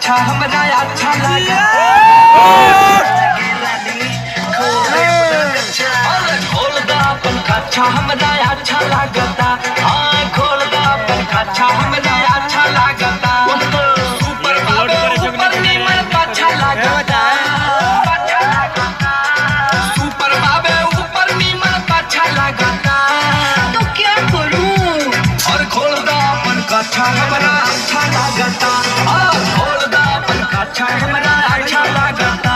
कच्चा हमरा अच्छा लगा। खोल दा अपन कच्चा हमरा अच्छा लगता। हाँ खोल दा अपन कच्चा हमरा अच्छा लगता। सुपर बाबे ऊपर नीमन अच्छा लगता। सुपर बाबे ऊपर नीमन अच्छा लगता। तो क्या करूं? और खोल दा अपन कच्चा हमरा अच्छा लगता। खोल दा अपन कच्चा हमरा अच्छा लगता।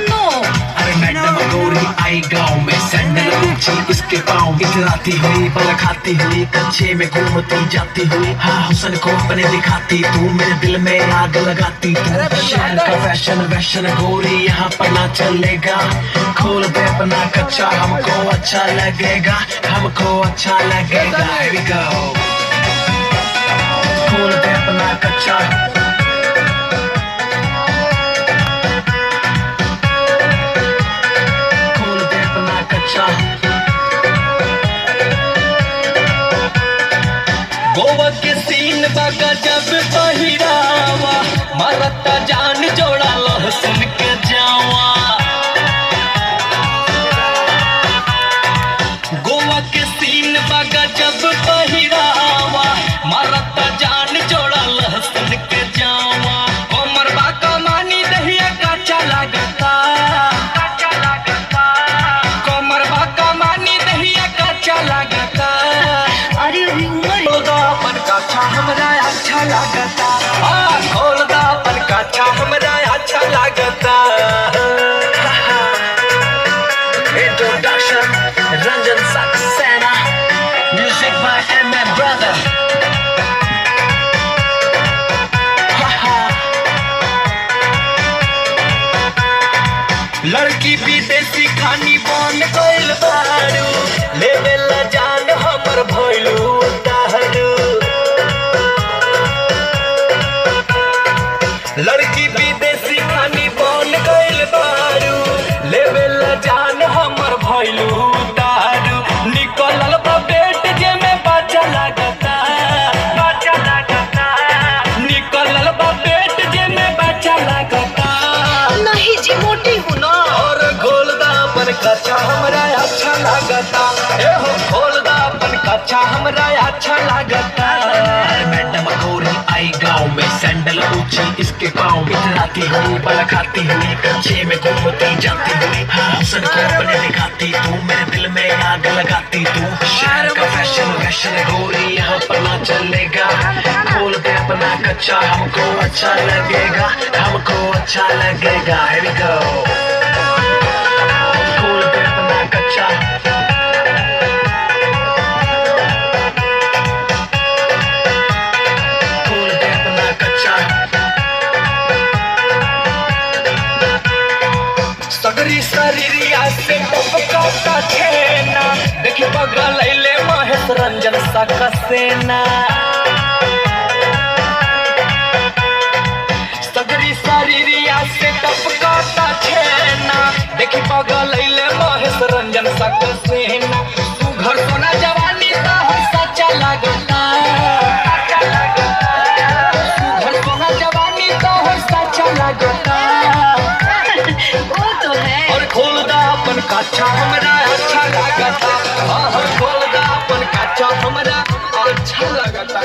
नो अरे मैडम गोरी आई गाँव में सैंडल ऊंची इसके पाँव इतराती हुई बल खाती हुई कच्चे में घूमती जाती हुई हाँ हुसन को अपने दिखाती तू मेरे दिल में आग लगाती तू शहर का फैशन वैशन गोरी यहाँ पर ना चलेगा। खोल दे अपना कच्चा हमको अच्छा लगेगा हमको अच्छा लगेगा। Here we go. खोल दे अपना कच्चा गोवा के सीन बागा जब पहिरावा मरता जान जोड़ा लहसुन के जावा। गोवा के सीन बागा जब पहिरावा मरता जान जोड़ा लहसुन के जावा। कोमर बाका मानी दहिया कच्चा लगता। कोमर बाका मानी दहिया कच्चा लगता। अरे अभी उम्र अपन कच्चा हमरा अच्छा लगता। खोल दा अपन कच्चा हमरा अच्छा लगता। Introduction Ranjan Saxena Music by M.M. Brother लड़की विदेशी खानी बन गइल बारू लेवेला जान हमर भइलू दारू। लड़की विदेशी खानी बन गइल बारू लेवेला जान हमर भइलू दारू। निकलल बा पेट जे में बच्चा लगता। बच्चा लगता। निकलल बा पेट जे में बच्चा लगता। नहीं जी मोटी हूँ ना। और खोल दा अपन कच्चा हमरा अच्छा लगता। ए हो खोल दा अपन कच्चा हमरा अच्छा लगता। मैडम गोरी आई गाँव में सैंडल ऊंची इसके पाँव इतराती हुई बल खाती हुई कच्चे में घूमती जाती हुई हाँ हुसन को अपने दिखाती तू मेरे दिल में आग लगाती तू शहर का फैशन वैशन गोरी यहाँ पर ना चलेगा। खोल दे अपना कच्चा हमको अच्छा लगेगा हमको अच्छा लगेगा। Here we go. खोल दे अपना कच्चा खोल दे अपना कच्चा सगरी शरीरिया से टपकाता छेना देखी बगल लैले महेश रंजन सका सेना। सगरी शरीरिया से टपकाता छेना देखी बगल लैले महेश रंजन सका सेना। सुघर सोना जवानी ता है सच्चा लगता। सुघर सोना जवानी ता है सच्चा लगता। वो तो है। और खोल दा अपन कच्चा हमरा अच्छा लगता। खोल दा अपन कच्चा हमरा अच्छा लगता।